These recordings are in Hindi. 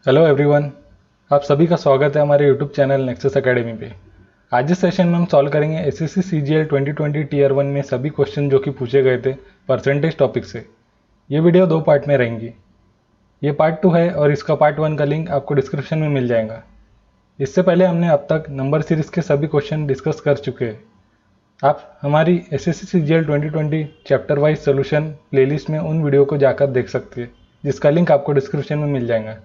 हेलो एवरीवन, आप सभी का स्वागत है हमारे यूट्यूब चैनल नेक्सस एकेडमी पे। आज इस सेशन में हम सॉल्व करेंगे एसएससी सीजीएल 2020 टीयर 1 में सभी क्वेश्चन जो कि पूछे गए थे परसेंटेज टॉपिक से। ये वीडियो 2 पार्ट में रहेंगी। ये पार्ट 2 है और इसका पार्ट 1 का लिंक आपको डिस्क्रिप्शन में मिल जाएगा। इससे पहले हमने अब तक नंबर सीरीज के सभी क्वेश्चन डिस्कस कर चुके हैं। आप हमारी SSC CGL 2020 chapter wise solution playlist में उन वीडियो को जाकर देख सकते हैं, जिसका लिंक आपको डिस्क्रिप्शन में मिल जाएगा।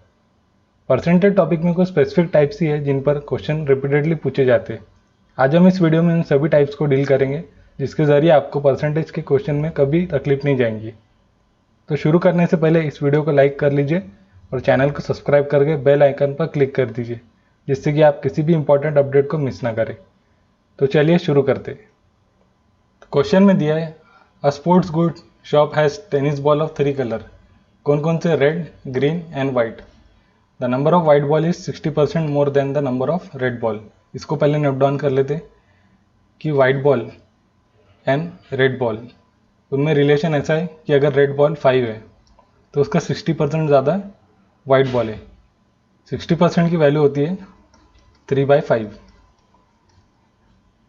परसेंटेज टॉपिक में कुछ स्पेसिफिक टाइप्स ही है जिन पर क्वेश्चन रिपीटेडली पूछे जाते हैं। आज हम इस वीडियो में उन सभी टाइप्स को डील करेंगे, जिसके जरिए आपको परसेंटेज के क्वेश्चन में कभी तकलीफ नहीं जाएंगी। तो शुरू करने से पहले इस वीडियो को लाइक कर लीजिए और चैनल को सब्सक्राइब करके बेल आइकन पर क्लिक कर दीजिए, जिससे कि आप किसी भी इंपॉर्टेंट अपडेट को मिस ना करें। तो चलिए शुरू करते। क्वेश्चन में दिया है a sports good shop has tennis ball of 3 colour. कौन कौन से? Red, green and white. The number of white ball is 60% more than the number of red ball. इसको पहले नोट डाउन कर लेते कि white ball and red ball, उनमें रिलेशन ऐसा है कि अगर रेड बॉल 5 है तो उसका 60% ज़्यादा वाइट बॉल है। 60% की वैल्यू होती है 3/5।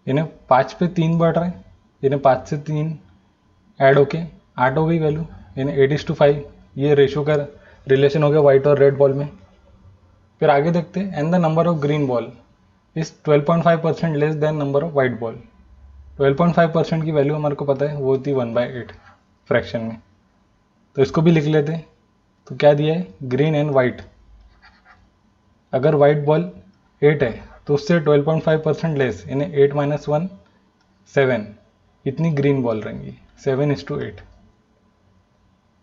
इन्हें 5 पे 3 बढ़ रहा है, इन्हें 5 से 3 ऐड होके 8 हो गई वैल्यू, इन्हें 8:5। ये रेशो का रिलेशन हो गया वाइट और रेड बॉल में। फिर आगे देखते हैं and the number of green ball is 12.5% less than number of white ball. 12.5% की वैल्यू हमारे को पता है वो होती 1/8 फ्रैक्शन में। तो इसको भी लिख लेते हैं। तो क्या दिया है? Green and white. अगर वाइट बॉल 8 है तो उससे 12.5% लेस, यानी 8 - 1 7, इतनी ग्रीन बॉल रहेंगी। 7:8।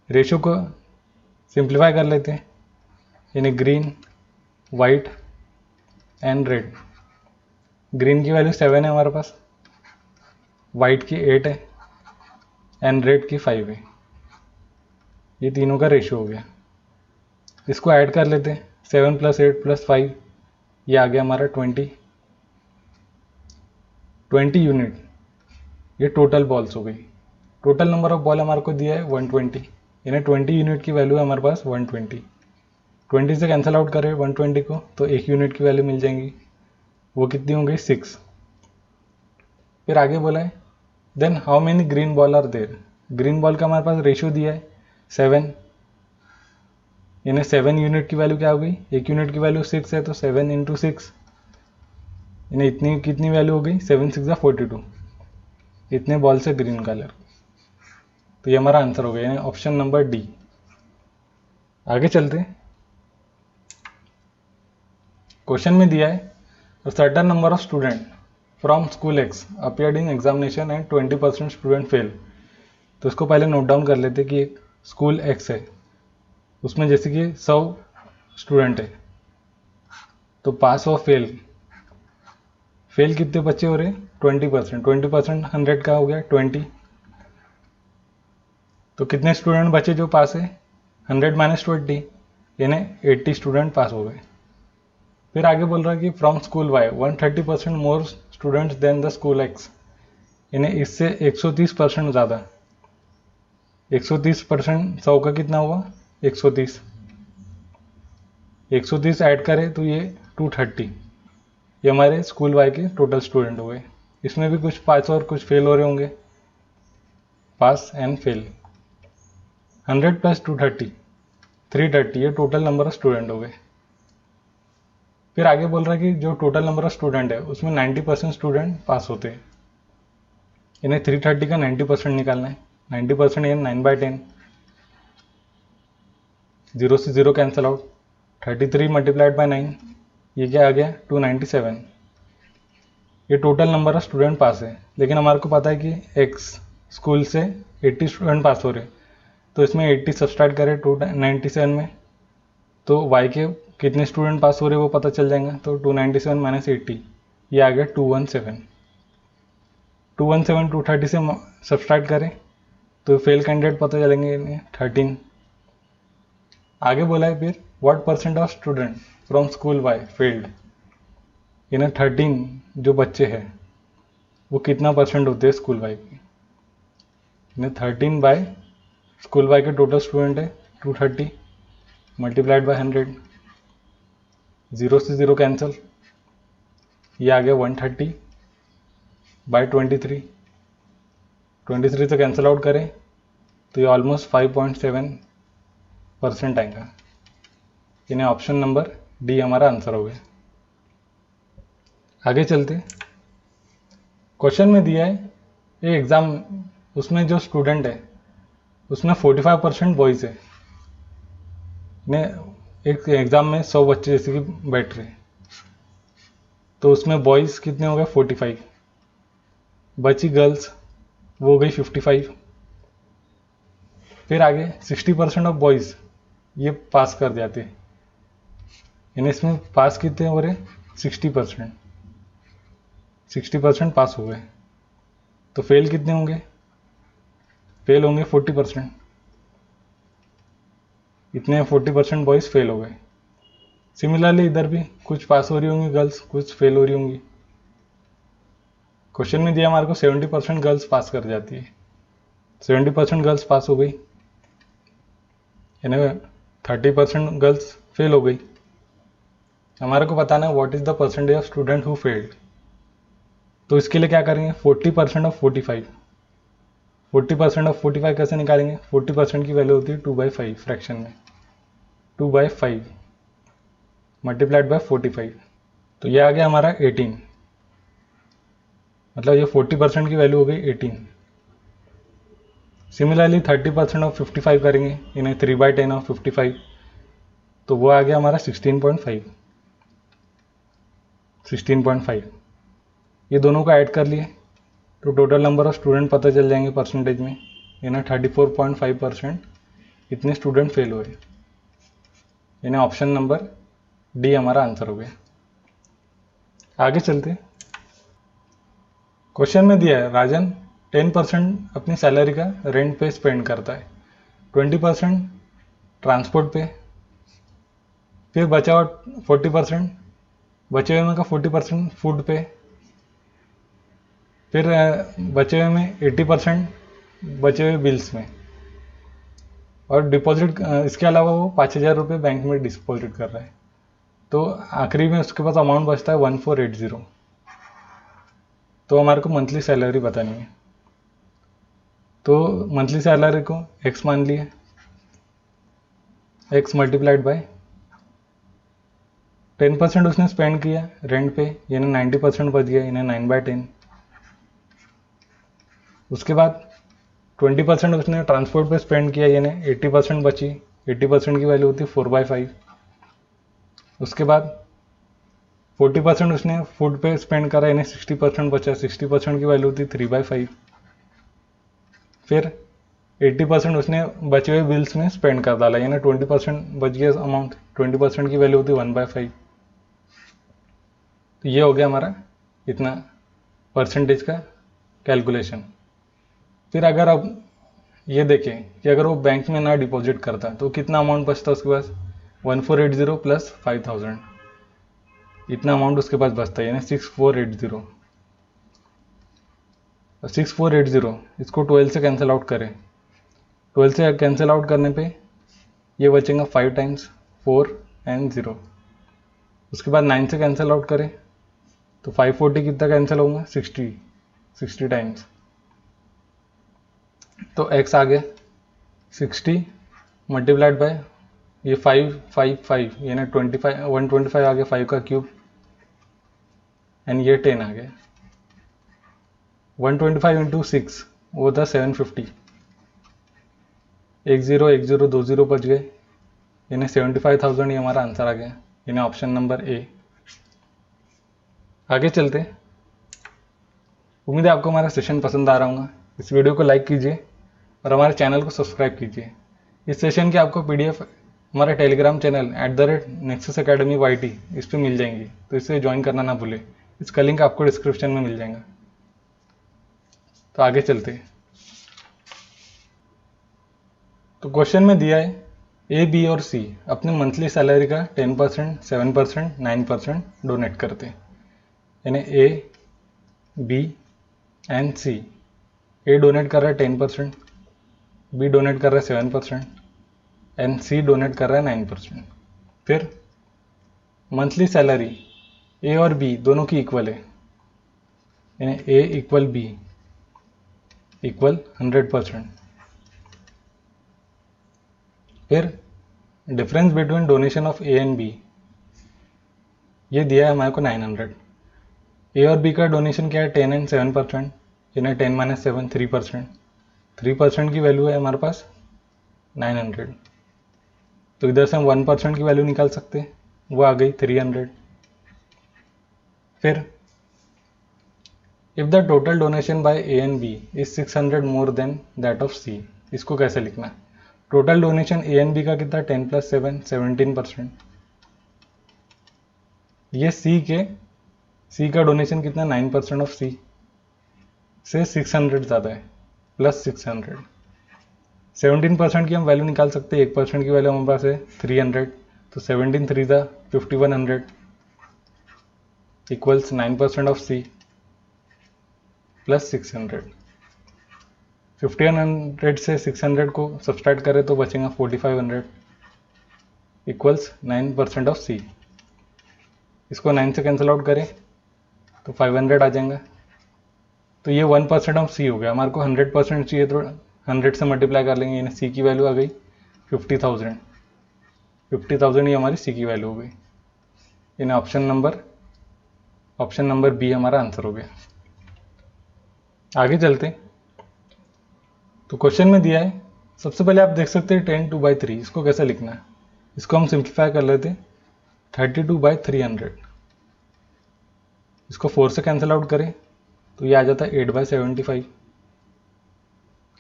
रेशो को सिंप्लीफाई कर लेते हैं, यानी green, white and red. Green की वैल्यू 7 है हमारे पास, वाइट की 8 है एंड रेड की 5 है। ये तीनों का रेशियो हो गया। इसको ऐड कर लेते हैं, 7 + 8 + 5, ये आ गया हमारा 20 यूनिट। ये टोटल बॉल्स हो गई। टोटल नंबर ऑफ बॉल हमारे को दिया है 120, यानी 20 यूनिट की वैल्यू है हमारे पास 120। 20 से कैंसिल आउट करें 120 को तो 1 यूनिट की वैल्यू मिल जाएंगी। वो कितनी हो गई? 6। फिर आगे बोला है then how many green ball are there. Green ball का हमारे पास रेशियो दिया है 7, यानी 7 यूनिट की वैल्यू क्या हो गई? 1 यूनिट की वैल्यू 6 है तो 7 × 6, यानी इतनी कितनी वैल्यू हो गई? 7 × 6 = 42। इतने बॉल से ग्रीन कलर। तो ये हमारा आंसर हो गया, यानी ऑप्शन नंबर डी। आगे चलते। क्वेश्चन में दिया है certain number of student from school x appeared in examination and 20% student fail. तो इसको पहले नोट डाउन कर लेते कि एक स्कूल एक्स है, उसमें जैसे कि 100 स्टूडेंट है, तो पास और फेल कितने बच्चे हो रहे? 20%। 20% 100 का हो गया 20। तो कितने स्टूडेंट बचे जो पास है? 100 - 20, यानी 80 स्टूडेंट पास हो गए। फिर आगे बोल रहा है कि from school Y 130% more students than the school X, यानी इससे 130% ज़्यादा। 130% 100 का कितना हुआ? 130। 130 ऐड करें तो ये 230। ये हमारे स्कूल वाई के टोटल स्टूडेंट हो गए। इसमें भी कुछ पास और कुछ फेल हो रहे होंगे, पास एंड फेल। 100 + 230 330, ये टोटल नंबर ऑफ स्टूडेंट हो गए। फिर आगे बोल रहा है कि जो टोटल नंबर ऑफ स्टूडेंट है उसमें 90% स्टूडेंट पास होते हैं, इन्हें 330 का 90% निकालना है। 90% यानी 9/10। 0 से 0 कैंसिल आउट, 33 × 9, ये क्या आ गया? 297। ये टोटल नंबर ऑफ स्टूडेंट पास है, लेकिन हमारे को पता है कि एक्स स्कूल से 80 स्टूडेंट पास हो रहे, तो इसमें 80 सब्सट्रैक्ट करें 297 में, तो वाई के कितने स्टूडेंट पास हो रहे वो पता चल जाएगा। तो 297 - 80, ये आ गया 217। 217 230 से सब्सट्रैक्ट करें तो फेल कैंडिडेट पता चलेंगे 13। आगे बोला है फिर what % of student from school Y failed, यानी 13 जो बच्चे हैं वो कितना % होते हैं स्कूल वाई के, यानी 13 बाय स्कूल वाई के टोटल स्टूडेंट है 230 × 100। 0 से 0 कैंसिल, ये आ गया 130 बाई 23, 23 से कैंसिल आउट करें तो ये ऑलमोस्ट 5.7% आएगा। यानी ऑप्शन नंबर डी हमारा आंसर हो गया। आगे चलते, क्वेश्चन में दिया है ये एग्ज़ाम, उसमें जो स्टूडेंट है उसमें 45% बॉयज़ है ने, एक एग्ज़ाम में 100 बच्चे जैसे कि बैठ रहे, तो उसमें बॉयज़ कितने हो गए 45, बची गर्ल्स वो हो गई 55। फिर आगे 60% ऑफ बॉयज़ ये पास कर जाते, यानी इसमें पास कितने हो रहे 60%, 60% पास हो गए। तो फेल कितने होंगे, फेल होंगे 40%, इतने 40% बॉयज़ फेल हो गए। सिमिलरली इधर भी कुछ पास हो रही होंगी गर्ल्स, कुछ फेल हो रही होंगी। क्वेश्चन में दिया हमारे को 70% गर्ल्स पास कर जाती है, 70% गर्ल्स पास हो गई, यानी 30% गर्ल्स फेल हो गई। हमारे को बताना है what is the percentage of student who failed. तो इसके लिए क्या करेंगे 40% ऑफ 45, 40% ऑफ 45 कैसे निकालेंगे, 40% की वैल्यू होती है 2/5 फ्रैक्शन में, 2/5 मल्टीप्लाइड बाय 45, तो ये आ गया हमारा 18, मतलब ये 40% की वैल्यू हो गई 18। सिमिलरली 30% ऑफ 55 करेंगे, यानी 3/10 ऑफ 55, तो वो आ गया हमारा 16.5, 16.5। ये दोनों को ऐड कर लिए तो टोटल नंबर ऑफ स्टूडेंट पता चल जाएंगे परसेंटेज में, यानी 34.5% इतने स्टूडेंट फेल हुए, यानी ऑप्शन नंबर डी हमारा आंसर हो गया। आगे चलते, क्वेश्चन में दिया है राजन 10% अपनी सैलरी का रेंट पे स्पेंड करता है, 20% ट्रांसपोर्ट पे, फिर बचा हुआ 40%, बचे हुए में का 40% फूड पे, फिर बचे हुए में 80% बचे हुए बिल्स में, और डिपॉजिट इसके अलावा वो 5,000 रुपये बैंक में डिपॉजिट कर रहा है, तो आखिरी में उसके पास अमाउंट बचता है 1480। तो हमारे को मंथली सैलरी बतानी है, तो मंथली सैलरी को x मान लिए, x मल्टीप्लाइड बाय 10% उसने स्पेंड किया रेंट पे, यानी 90% बच गया, यानी 9/10। उसके बाद 20% उसने ट्रांसपोर्ट पे स्पेंड किया, यानी 80% बची, 80% की वैल्यू होती है 4/5। उसके बाद 40% उसने फूड पे स्पेंड करा, यानी 60% बचा, 60% की वैल्यू होती है 3/5। फिर 80% उसने बचे हुए बिल्स में स्पेंड कर डाला, यानी 20% बच गया अमाउंट, 20% की वैल्यू होती है 1/5। तो ये हो गया हमारा इतना परसेंटेज का कैलकुलेशन। फिर अगर अब ये देखें कि अगर वो बैंक में ना डिपॉजिट करता तो कितना अमाउंट बचता उसके पास, 1480 प्लस 5000, इतना अमाउंट उसके पास बचता है, यानी 6480। 6480 इसको 12 से कैंसिल आउट करें, 12 से कैंसिल आउट करने पे ये बचेगा 5 टाइम्स 4 एंड 0। उसके बाद 9 से कैंसिल आउट करें तो 540 कितना कैंसिल होगा 60 टाइम्स, तो x आ गया 60 मल्टीप्लाइड बाय ये 555, यानी 125 आ गया 5 का क्यूब, एंड ये 10 आ गया, 125 इंटू 6 वो था 750, 10 बच गए, यानी 75,000 ये हमारा आंसर आ गया, यानी ऑप्शन नंबर ए। आगे चलते, उम्मीद है आपको हमारा सेशन पसंद आ रहा होगा। इस वीडियो को लाइक कीजिए और हमारे चैनल को सब्सक्राइब कीजिए। इस सेशन की आपको पीडीएफ हमारे Telegram channel @Nexus Academy YT इस पर मिल जाएंगी, तो इसे ज्वाइन करना ना भूलें। इसका लिंक आपको डिस्क्रिप्शन में मिल जाएगा। तो आगे चलते, तो क्वेश्चन में दिया है ए, बी और सी अपने मंथली सैलरी का 10%, 7%, 9% डोनेट करते हैं, यानी A, B and C. A donate कर रहा है 10%, बी डोनेट कर रहा है 7% एंड सी डोनेट कर रहा है 9%। फिर मंथली सैलरी ए और बी दोनों की इक्वल है, यानी ए इक्वल बी इक्वल 100%। फिर difference between donation of A and B, ये दिया है हमारे को 900। ए और बी का डोनेशन क्या है 10 एंड 7%, यानी 10 माइनस 7 3%। 3% की वैल्यू है हमारे पास 900, तो इधर से हम 1% की वैल्यू निकाल सकते हैं, वो आ गई 300। फिर if the total donation by A and B is 600 more than that of C, इसको कैसे लिखना है? Total donation A and B का कितना 10 प्लस 7 17%। ये सी का डोनेशन कितना 9% ऑफ सी से 600 ज़्यादा है, प्लस 600। 17% की हम वैल्यू निकाल सकते हैं, 1% की वैल्यू हमारे पास है 300, तो 17 3 ज़ा 5100 इक्वल्स 9% ऑफ सी प्लस 600। 1500 से 600 को सब्सट्रैक्ट करें तो बचेगा 4500 इक्वल्स 9% ऑफ सी। इसको 9 से कैंसिल आउट करें तो 500 आ जाएगा, तो ये 1% ऑफ सी हो गया। हमारे को 100% चाहिए तो 100 से मल्टीप्लाई कर लेंगे, यानी सी की वैल्यू आ गई 50,000। 50,000 ही हमारी सी की वैल्यू हो गई, यानी ऑप्शन नंबर बी हमारा आंसर हो गया। आगे चलते, तो क्वेश्चन में दिया है, सबसे पहले आप देख सकते हैं 10 2/3, इसको कैसे लिखना है? इसको हम सिंप्लीफाई कर लेते, 32/300। इसको 4 से कैंसिल आउट करें तो ये आ जाता है 8/75।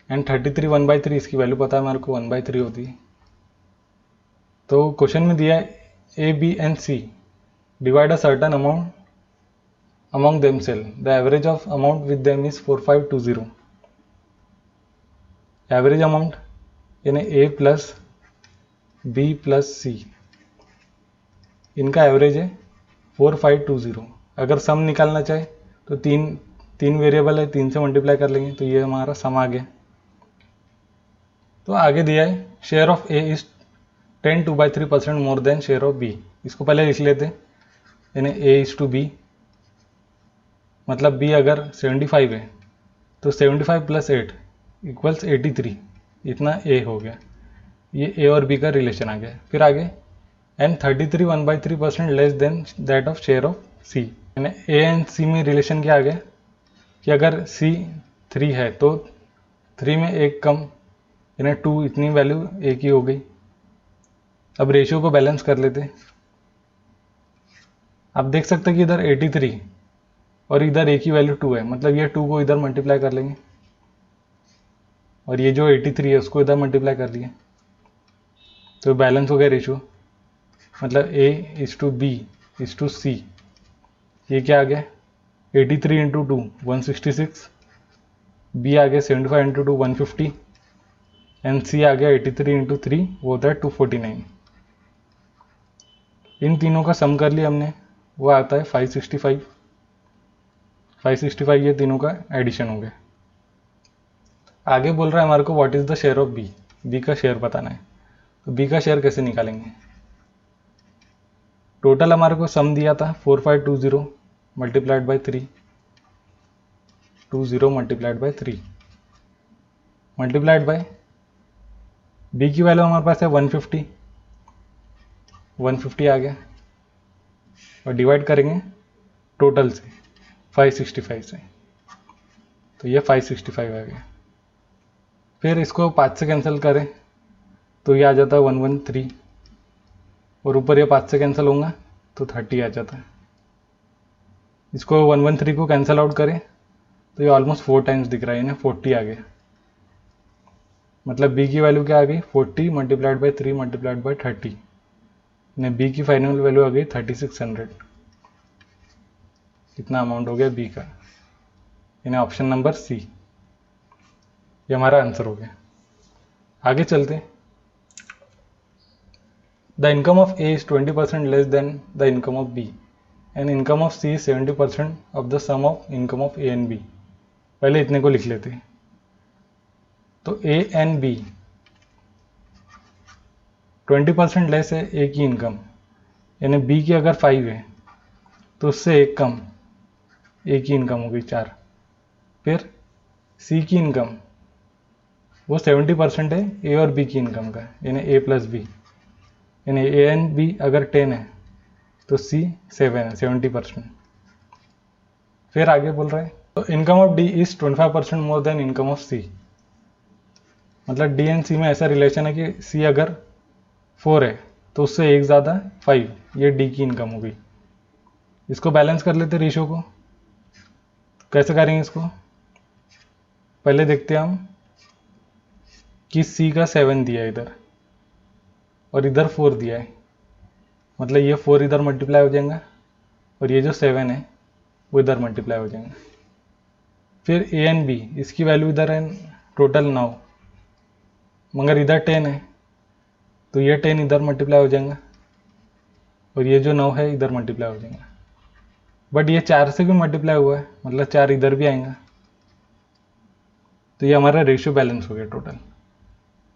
एंड 33 1/3, इसकी वैल्यू पता है हमारे को 1/3 होती है। तो क्वेश्चन में दिया है A B and C divide a certain amount among themselves, the average of amount with them is 4520। Average amount यानी ए प्लस बी प्लस सी, इनका एवरेज है 4520। अगर सम निकालना चाहे तो तीन वेरिएबल है, 3 से मल्टीप्लाई कर लेंगे तो ये हमारा सम आ गया। तो आगे दिया है share of A is 10 2/3% more than share of B, इसको पहले लिख लेते, यानी ए इज टू बी, मतलब बी अगर 75 है तो 75 प्लस 8 इक्वल्स 83, इतना ए हो गया। ये ए और बी का रिलेशन आ गया। फिर आगे and 33 1/3% less than that of share of C, यानी ए एंड सी में रिलेशन क्या आ गया कि अगर सी 3 है तो 3 में एक कम, यानी 2, इतनी वैल्यू ए की हो गई। अब रेशियो को बैलेंस कर लेते, आप देख सकते हैं कि इधर 83 और इधर ए की वैल्यू 2 है, मतलब ये 2 को इधर मल्टीप्लाई कर लेंगे और ये जो 83 है उसको इधर मल्टीप्लाई कर लिया, तो बैलेंस हो गया रेशियो। मतलब A is to B is to C, ये क्या आ गया 83 इंटू 2 166, बी आ गया 75 इंटू 2 150, एंड सी आ गया 83 इंटू 3, वो होता है 249। इन तीनों का सम कर लिया हमने, वो आता है 565। 565 ये तीनों का एडिशन हो गया। आगे बोल रहा है हमारे को what is the share of B, B का शेयर बताना है। तो बी का शेयर कैसे निकालेंगे? टोटल हमारे को सम दिया था 4520 multiplied by 3, 20 multiplied by 3 multiplied by B की वैल्यू हमारे पास है 150, 150 आ गया, और डिवाइड करेंगे टोटल से 565 से, तो ये 565 आ गया। फिर इसको 5 से कैंसिल करें तो ये आ जाता है 113, और ऊपर ये 5 से कैंसिल होगा तो 30 आ जाता है। इसको 113 को कैंसिल आउट करें तो ये ऑलमोस्ट 4 टाइम्स दिख रहा है, यानी 40 आ गया। मतलब बी की वैल्यू क्या आ गई 40 मल्टीप्लाइड बाई 3 मल्टीप्लाइड बाई 30, यानी बी की फाइनल वैल्यू आ गई 3600। कितना अमाउंट हो गया बी का, यानी ऑप्शन नंबर सी, ये हमारा आंसर हो गया। आगे चलते, the income of A is 20% less than the income of B and income of C 70% of the sum of income of A and B. पहले इतने को लिख लेते हैं। तो ए एंड बी 20% लेस है ए की इनकम, यानी बी की अगर 5 है तो उससे एक कम ए की इनकम होगी 4। फिर सी की इनकम वो 70% है ए और बी की इनकम का, यानी ए प्लस बी, यानी ए एंड बी अगर 10 है तो सी 7 है, 70%। फिर आगे बोल रहे हैं तो income of D is 25% more than income of C. मतलब डी एंड सी में ऐसा रिलेशन है कि सी अगर 4 है तो उससे एक ज़्यादा 5, ये डी की इनकम होगी। इसको बैलेंस कर लेते रेशियो को। कैसे करेंगे इसको, पहले देखते हैं हम कि सी का 7 दिया है इधर और इधर 4 दिया है, मतलब ये 4 इधर मल्टीप्लाई हो जाएगा और ये जो 7 है वो इधर मल्टीप्लाई हो जाएगा। फिर ए एंड बी इसकी वैल्यू इधर है टोटल 9, मगर इधर 10 है तो ये 10 इधर मल्टीप्लाई हो जाएगा और ये जो 9 है इधर मल्टीप्लाई हो जाएगा। बट ये 4 से भी मल्टीप्लाई हुआ है, मतलब 4 इधर भी आएगा, तो ये हमारा रेशियो बैलेंस हो गया टोटल।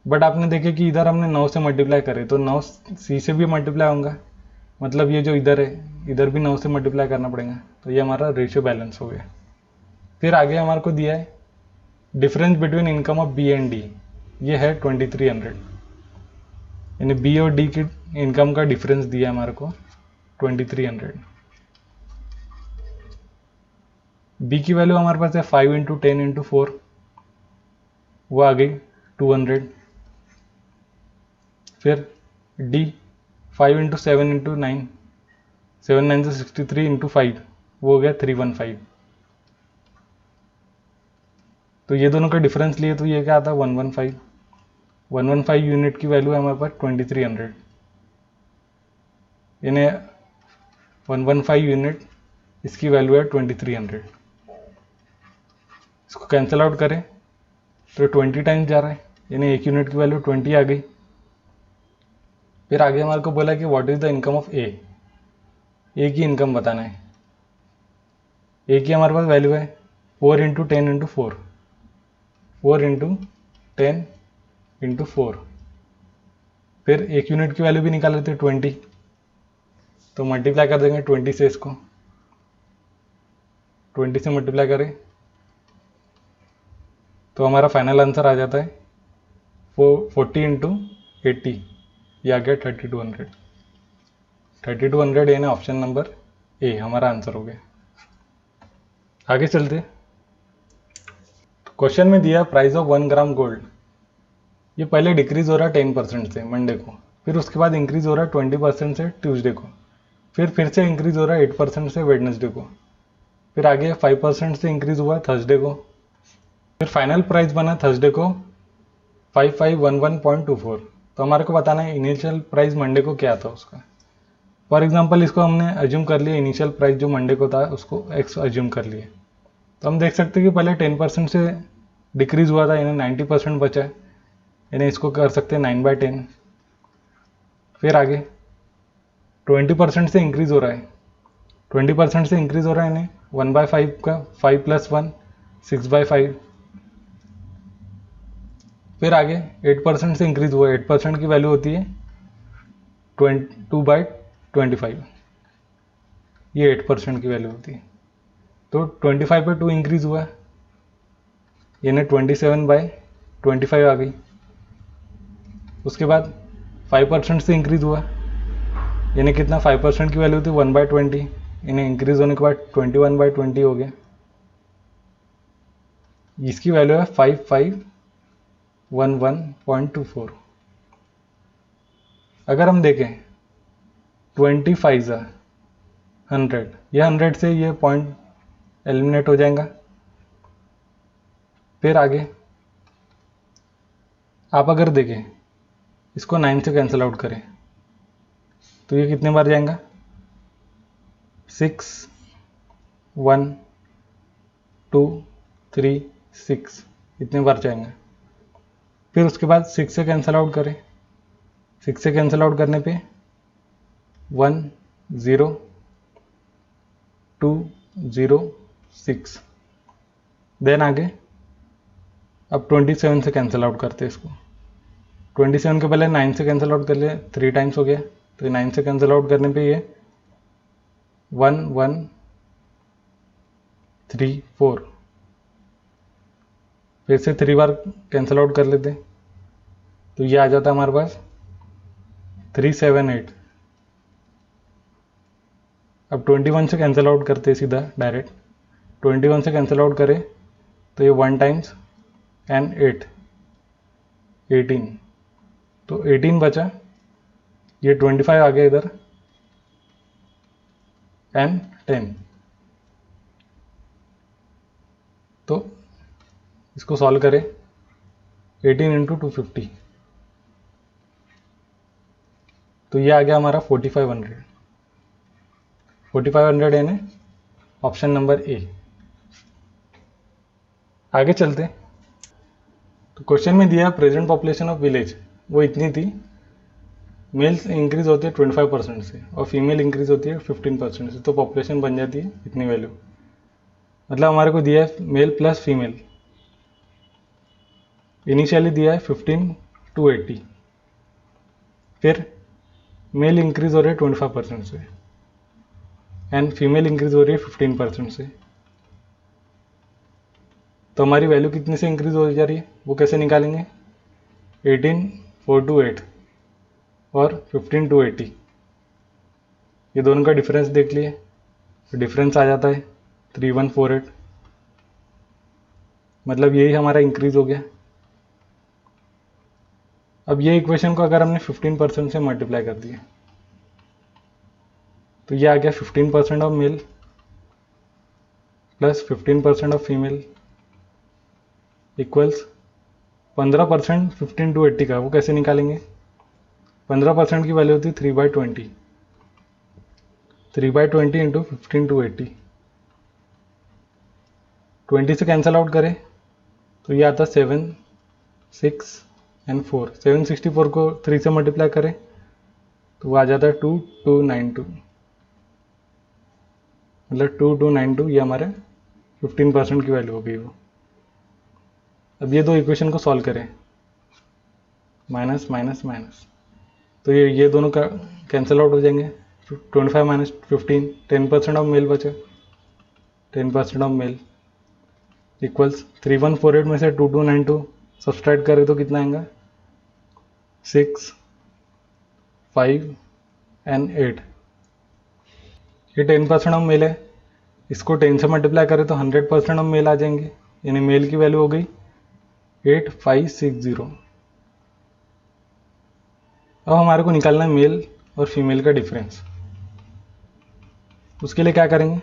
बट आपने देखे कि इधर हमने 9 से मल्टीप्लाई करे तो 9 सी से भी मल्टीप्लाई होगा, मतलब ये जो इधर है इधर भी 9 से मल्टीप्लाई करना पड़ेगा, तो ये हमारा रेशियो बैलेंस हो गया। फिर आगे हमारे को दिया है difference between income of B and D, ये है 2300, यानी बी और डी की इनकम का डिफरेंस दिया है हमारे को 2300। बी की वैल्यू हमारे पास है 5 इंटू 10 इंटू 4, वो आ गई 200। फिर डी 5 इंटू 7 इंटू 9, 7 9 से 63 इंटू 5, वो हो गया 315। तो ये दोनों का डिफरेंस लिए तो ये क्या आता है 115। 115 यूनिट की वैल्यू है हमारे पास 2300, यानी 115 यूनिट इसकी वैल्यू है 2300। इसको कैंसिल आउट करें तो 20 टाइम्स जा रहा है, यानी एक यूनिट की वैल्यू 20 आ गई। फिर आगे हमारे को बोला कि what is the income of A की इनकम बताना है। ए की हमारे पास वैल्यू है 4 इंटू 10 इंटू 4, 4 इंटू 10 इंटू 4। फिर एक यूनिट की वैल्यू भी निकाल लेते हैं 20, तो मल्टीप्लाई कर देंगे 20 से, इसको 20 से मल्टीप्लाई करें तो हमारा फाइनल आंसर आ जाता है 40 इंटू 80, ये आ गया 3200। 3200 यानी ऑप्शन नंबर ए हमारा आंसर हो गया। आगे चलते, क्वेश्चन में दिया प्राइस ऑफ 1 ग्राम गोल्ड, ये पहले डिक्रीज हो रहा है 10% से मंडे को, फिर उसके बाद इंक्रीज हो रहा है 20% से ट्यूसडे को, फिर से इंक्रीज हो रहा है 8% से वेडनेसडे को, फिर आगे 5% से इंक्रीज हुआ थर्सडे को, फिर फाइनल प्राइस बना थर्सडे को 5511.24। तो हमारे को बताना है इनिशियल प्राइस मंडे को क्या था उसका। फॉर एग्जांपल इसको हमने अज्यूम कर लिया, इनिशियल प्राइस जो मंडे को था उसको x अज्यूम कर लिए, तो हम देख सकते हैं कि पहले 10% से डिक्रीज हुआ था, यानी 90% बचा है, यानी इसको कर सकते हैं 9/10। फिर आगे 20% से इंक्रीज हो रहा है, 20% से इंक्रीज हो रहा है, यानी 1/5 का 5 + 1 6/5। फिर आगे 8% से इंक्रीज हुआ है, 8% की वैल्यू होती है 2/25, ये 8% की वैल्यू होती है। तो 25 पे 2 इंक्रीज हुआ, यानी 27/25 आ गई। उसके बाद 5% से इंक्रीज हुआ, यानी कितना 5% की वैल्यू थी 1/20, यानी इंक्रीज होने के बाद 21/20 हो गया। इसकी वैल्यू है 5511.24। अगर हम देखें 25 100, ये 100 से ये पॉइंट एलिमिनेट हो जाएगा। फिर आगे आप अगर देखें इसको 9 से कैंसिल आउट करें तो ये कितने बार जाएगा 6 1 2 3 6, इतने बार जाएंगे। फिर उसके बाद 6 से कैंसिल आउट करें, 6 से कैंसिल आउट करने पे 1 0 2 0 6। देन आगे अब 27 से कैंसिल आउट करते हैं इसको, 27 के पहले 9 से कैंसिल आउट कर लिए, 3 टाइम्स हो गया, तो 9 से कैंसिल आउट करने पे ये 1 1 3 4, फिर से 3 बार कैंसिल आउट कर लेते, तो ये आ जाता है हमारे पास 3 7 8। अब 21 से कैंसिल आउट करते हैं सीधा डायरेक्ट, 21 से कैंसिल आउट करें तो ये 1 टाइम्स एंड 8 18, तो 18 बचा, ये 25 आ गया इधर एंड 10। तो इसको सॉल्व करें, 18 इंटू 250, तो ये आ गया हमारा 4500। 4500 यानी ऑप्शन नंबर ए। आगे चलते, तो क्वेश्चन में दिया प्रेजेंट पॉपुलेशन ऑफ विलेज वो इतनी थी, मेल्स इंक्रीज होती है 25% से और फीमेल इंक्रीज होती है 15% से, तो पॉपुलेशन बन जाती है इतनी वैल्यू। मतलब हमारे को दिया है मेल प्लस फीमेल, इनिशियली दिया है 15 to 80, फिर मेल इंक्रीज हो रही है 25% से एंड फीमेल इंक्रीज हो रही है 15% से। तो हमारी वैल्यू कितनी से इंक्रीज हो जा रही है वो कैसे निकालेंगे, 18 4 to 8 और 15 to 80, ये दोनों का डिफरेंस देख लिए, डिफरेंस आ जाता है 3148, मतलब यही हमारा इंक्रीज हो गया। अब ये इक्वेशन को अगर हमने 15% से मल्टीप्लाई कर दिया तो ये आ गया 15% of male plus 15% of female equals 15% 15 to 80 का वो कैसे निकालेंगे, 15% की वैल्यू होती है 3/20, 3/20 इंटू 15 to 80, 20 से कैंसिल आउट करें तो ये आता 7 6 एंड 4, 764 को 3 से मल्टीप्लाई करें तो वो आ जाता है 2292, मतलब 2292, ये हमारे 15% की वैल्यू हो गई वो। अब ये दो इक्वेशन को सॉल्व करें, माइनस माइनस माइनस, तो ये दोनों का कैंसिल आउट हो जाएंगे, 25 माइनस 15, 10% ऑफ मेल बचे, 10% ऑफ मेल इक्वल्स 3148 में से 2292 सब्सट्रैक्ट करें तो कितना आएगा, 6 5 एंड 8, ये 10% ऑफ मेल है, इसको 10 से मल्टीप्लाई करें तो 100% ऑफ मेल आ जाएंगे, यानी मेल की वैल्यू हो गई 8560। अब हमारे को निकालना है मेल और फीमेल का डिफरेंस। उसके लिए क्या करेंगे,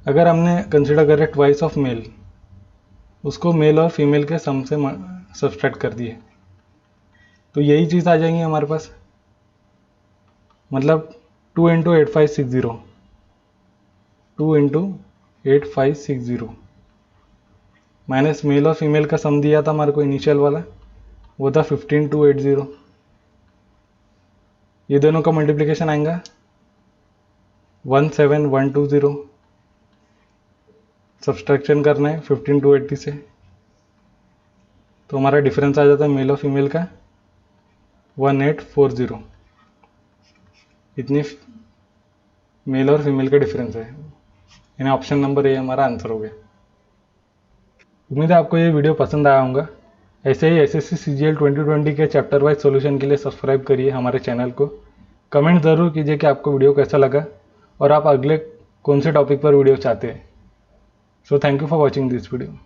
अगर हमने कंसिडर करें ट्वाइस ऑफ मेल, उसको मेल और फीमेल के सम से सब्सट्रैक्ट कर दिए तो यही चीज़ आ जाएंगी हमारे पास, मतलब 2 इंटू 8560, 2 इंटू 8560 माइनस मेल और फीमेल का सम दिया था हमारे को इनिशियल वाला, वो था 15280, ये दोनों का मल्टीप्लिकेशन आएगा 17120, सब्सट्रैक्शन करना है 15280 से, तो हमारा डिफरेंस आ जाता है मेल और फीमेल का 1840, इतनी मेल और फीमेल का डिफरेंस है, यानी ऑप्शन नंबर ए हमारा आंसर हो गया। उम्मीद है आपको ये वीडियो पसंद आया होगा। ऐसे ही एसएससी सीजीएल 2020 के चैप्टर वाइज सॉल्यूशन के लिए सब्सक्राइब करिए हमारे चैनल को। कमेंट ज़रूर कीजिए कि आपको वीडियो कैसा लगा और आप अगले कौन से टॉपिक पर वीडियो चाहते हैं। So thank you for watching this video.